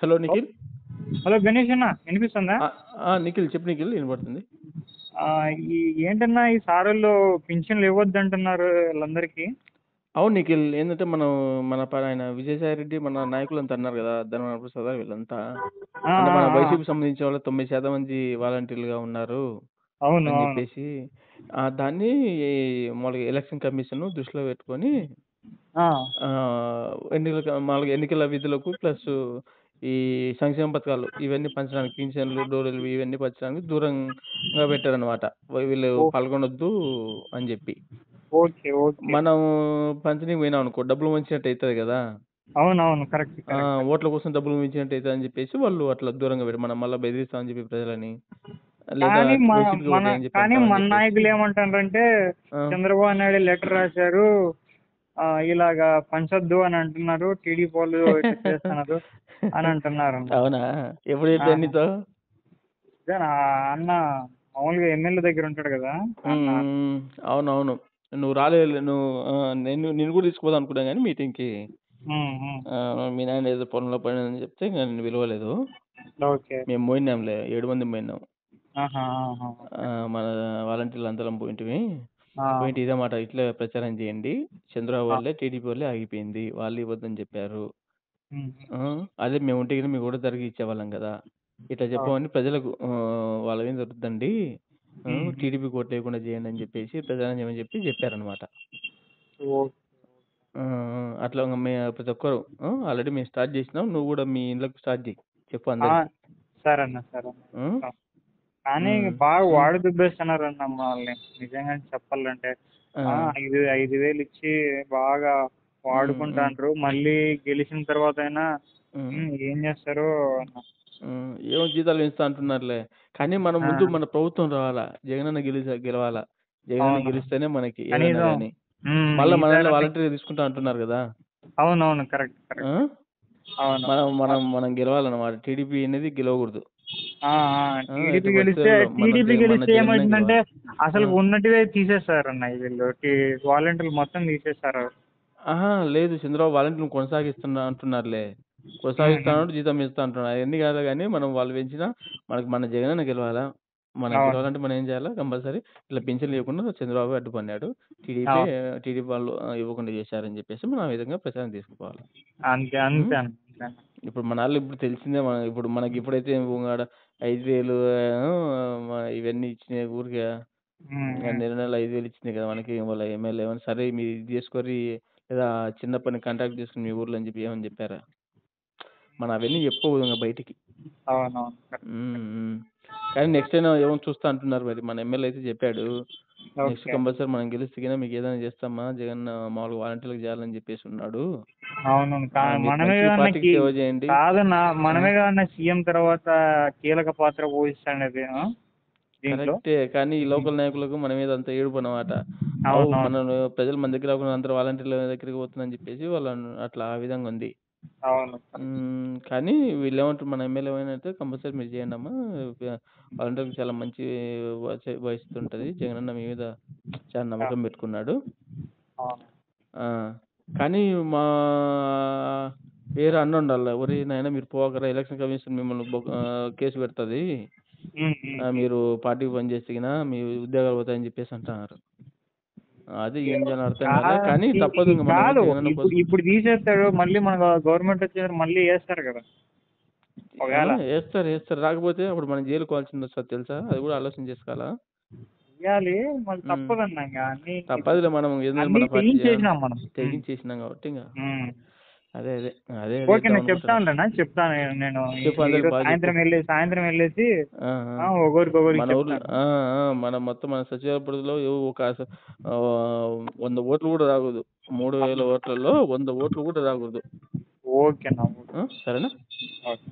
Hello ఓ- Nikhil. Hello Ganesh అన్న, వినిపిస్తుందా? నిఖిల్ చెప్పు నిఖిల్, వినపడుతుంది. ఆ, ఈ ఏంటన్నా ఈ సారోళ్ళు పింఛన్లు ఇవ్వద్దు అంటున్నారు వాళ్ళందరికీ. అవును నిఖిల్, ఏంటంటే మనం ఆయన విజయసాయి రెడ్డి మన నాయకులంతా అన్నారు కదా, ధర్మవరం ప్రసాద్ వీళ్ళంతా. ఆ, అంటే ఆ, మన ఆ, వైసీపీ సంబంధించిన వాళ్ళు 9% మంది వాలంటీర్లుగా ఉన్నారు అవును అని అవును. చెప్పేసి దాన్ని మామూలుగా ఎలక్షన్ కమిషన్ దృష్టిలో పెట్టుకొని ఆ, ఆ, మామూలుగా ఎన్నికల విధులకు ప్లస్ ఈ సంక్షేమ పథకాలు ఇవన్నీ పంచడానికి, పింఛన్లు డోరీలు ఇవన్నీ పంచడానికి దూరంగా పెట్టారనమాట. వీళ్ళు ఓ, పాల్గొనొద్దు అని చెప్పి. Okay okay. మనం పంచనీకి పోయినాం అనుకో, డబ్బులు వంచినట్టు అవుతుంది కదా. అవును అవును, కరెక్ట్ కరెక్ట్. ఓట్ల కోసం డబ్బులు వంచినట్టు అవుతుంది అని చెప్పేసి వాళ్ళు అట్లా దూరంగా పెట్టి మనం మళ్ళీ బెదిరిస్తామని చెప్పి ప్రజలని, లేదా కానీ వైసీపీకి ఓటు అని చెప్పి కానీ అంటామని మన చెప్పేసి. నాయకులు ఏమంటారంటే ఆ, చంద్రబాబు నాయుడు లెటర్ రాశారు, ఇలాగా పంచొద్దు అని అంటున్నారు, టీడీపీ వాళ్ళు ఇట్లా చేస్తున్నారు అని అంటున్నారు అన్న. అవునా? ఎప్పుడు ఆ, చెప్పా నీతో? ఇదే నా అన్న మామూలుగా ఎమ్మెల్యే దగ్గర ఉంటాడు కదా అన్న. హ్మ్. అవునవును. నువ్వు రాలేదు. నువ్వు నిన్ను కూడా తీసుకుపోదాం అనుకున్నా గానీ మీటింగ్‌కి. ఉమ్, ఉమ్. మీ నాయన ఏదో పొలంలో పనుందని చెప్తే ఇంక నిన్ను పిలవలేదు. ఓకే. మేము పోయినాంలే, 7 మంది పోయినాం. ఆహా, ఆహా. మన వాలంటీర్లు అందరం పోయింటిమి. ఆ, పోయింటే ఇదే మాట, ఇట్లా ప్రచారం చేయండి. చంద్రబాబు ఆ, వల్లే, టీడీపీ వల్లే ఆగిపోయింది. వాళ్ళు ఇవ్వద్దని చెప్పారు. ఉమ్, ఆ! అదే మేము ఉంటే గిన మీకు కూడా జరిగి ఇచ్చేవాళ్ళం కదా. ఇట్లా ఓకే. చెప్పమని ప్రజలకు వాళ్ళ మీద రుద్దండి. ఉమ్, ఉమ్. టీడీపీకి ఓటు లేకుండా చేయండి అని చెప్పేసి ప్రచారం చేయమని చెప్పారనమాట. ఓకే. ఆ! అట్లా ఇంగ ప్రతి ఒక్కరు ఆల్రెడీ మేము స్టార్ట్ చేసినాం. నువ్వు కూడా మీ ఇండ్లకు స్టార్ట్ చెయి. చెప్పు ఆ, అందరికి. సరే అన్న సరే అన్న, హ్మ్. చెప్తాం. కానీ హ్మ్. బాగా హ్మ్. వాడు దుబ్బేస్తున్నారు అన్న వాళ్ళని, నిజంగా చెప్పాలంటే. ఆ! 5,000 ఇచ్చి బాగా హ్మ్. హ్మ్. వాడుకుంటాండ్రు, మళ్ళీ గెలిచిన తర్వాత అయినా హ్మ్. ఏం చేస్తారు అన్న. ఏమో జీతాలు పెంచుతా అంటున్నారులే. కానీ మనం ఆ, ముందు మన ప్రభుత్వం రావాలా. జగనన్న గెలవాలా. జగనన్న అవును. గెలిస్తేనే మనకి ఏదైనా కనీసం గాని. మళ్ళా మనల్ని ఈసారి వాలంటీర్‌గా తీసుకుంటా అంటున్నారు గదా. అవునవును, కరెక్ట్ ఆ! కరెక్ట్. అవును. మనం మనం మనం గెలవాలన్నమాట. టీడీపీ అనేది గెలవకూడదు. టీడీపీ ఎట్టి గెలిస్తే పరిస్థితుల్లో మన జగనన్నే ఏమైందంటే గెలవాలి. ఆ! అసలు ఉన్నటివే తీసేస్తారన్న వీళ్ళు, వాలంటీర్లు మొత్తం తీసేస్తారు. అహా! లేదు, చంద్రబాబు వాలంటీర్‌ని కొనసాగిస్తున్నా అంటున్నారులే. ఉమ్, ఉమ్. కొనసాగిస్తానన్నాడు, జీతం పెంచుతా అంటున్నారు. అయన్నీ కాదులే గానీ మనం వాళ్ళు పెంచినా మన జగనన్న గెలవాలా. మనం అవును గెలవాలంటే మనం ఏం చేయాలా కంపల్సరీ ఇట్లా పింఛన్లు ఇవ్వకుండా చంద్రబాబు అడ్డుపన్నాడు. టీడీపీ అవును. టీడీపీ వాళ్ళు ఇవ్వకుండా చేశారని చెప్పేసి మనం ఆ విధంగా ప్రచారం తీసుకుపోవాలి. అంతే హ్మ్. అంతే అన్న, అంతే అన్న. ఇప్పుడు మనాళ్ళు ఇప్పుడు తెలిసిందే, ఇప్పుడు మనకి ఇప్పుడైతే ఆడ 5,000 ఇవన్నీ ఇచ్చినాయి ఊరికే. ఉమ్, ఉమ్. నెల నెల 5,000 ఇచ్చినాయి కదా మనకి వాళ్ళ ఎమ్మెల్యే ఏమన్నా, సరే మీరు ఇది చేసుకోర్రి, లేదా చిన్న పని కాంట్రాక్ట్ చేసుకుని మీ ఊర్లో అని చెప్పి ఏమని చెప్పారా? మనం అవన్నీ చెప్పుకోకూడదు ఇంక బయటికి. అవునవును, కరెక్ట్ హ్మ్. కరెక్ట్. హ్మ్. కానీ నెక్స్ట్ అయినా ఏమో చూస్తా అంటున్నారు మరి. మన ఎమ్మెల్యే అయితే చెప్పాడు. Next okay. కంపల్సరీ మనం గెలిస్తే గిన మీకు ఏదైనా చేస్తామా జగన్ మామూలుగా వాలంటీర్‌లకు చేయాలని చెప్పేసి ఉన్నాడు. అవునవును. మీరు మనమే మంచిగా కదన్నా పార్టీకి సేవ చేయండి. కాదన్నా, ఆ! మనమే కదన్నా సీఎం తర్వాత కీలక పాత్ర పోషిస్తాండేది దీంట్లో. కరెక్టే. కానీ ఈ ఉమ్. లోకల్ నాయకులకు మన మీద అంత ఏడుపనమాట. అవునవును. మనల్ని ప్రజలు మన దగ్గర రాకుండా అందరూ వాలంటీర్ల దగ్గరికి పోతుందని చెప్పేసి వాళ్ళను అట్లా ఆ విధంగా ఉంది. అవును, కరెక్ట్. కానీ వీళ్ళేమంటారు, మన ఎమ్మెల్యే ఏమైనైతే కంపల్సరీ మీరు చేయండమ్మా. వాలంటీర్‌కి చాలా మంచి వహిస్తుంటది. జగనన్న మీ మీద చాలా ఆ, నమ్మకం పెట్టుకున్నాడు. అవును. ఆ! కానీ మా వేరే అన్నుండాల. ఒరేయ్ నాయనా మీరు పోకరా, ఎలక్షన్ కమిషన్ మిమ్మల్ని కేసు పెడతది. ఉమ్, ఉమ్, ఉమ్. మీరు పార్టీకి పనిచేస్తే గిన మీ ఉద్యోగాలు పోతాయని చెప్పేసి అంటున్నారు. అది ఏం చేయాలో అర్థం కాలే. కానీ తప్పదు ఇంక మనం కాదు, జగనన్న ఇప్పుడు కోసం. ఇప్పుడు తీసేస్తాడు, మళ్ళీ మన గవర్నమెంట్ వచ్చేసరికి మళ్ళీ వేస్తారు కదా ఒకవేళ. ఏస్తారు. రాకపోతే అప్పుడు మనం జైలుకోవాల్సిందొస్తది తెలుసా? అది కూడా ఆలోచన చేసుకోవాలా? ఇవ్వాలి, మళ్ళీ హ్మ్. తప్పదన్నా ఇంకా అన్ని తప్పదులే, మనం ఏందంటే అన్ని మన పార్టీ తెగించేసినాం మనం. తెగించేసినాం కాబట్టి ఇంగ ఉమ్. అదే అదే. అదే ఓకే, చేద్దాం నేను చెప్తా అనుకుంటున్నా. ఉంటాను, చెప్తాను నేను చెప్పు అందరికి ఈరోజు బాగా చెప్పు. సాయంత్రం వెళ్ళేసి ఆ! ఆ! ఒకరికి మన ఊర్లో చెప్తాను. మన మొత్తం మన సచివాలయ పరిధిలో ఒక 100 ఓట్లు కూడా రాకూడదు. 3,000 ఓట్లలో 100 ఓట్లు కూడా రాకూడదు. ఓకేనా. సరేనా? ఓకే.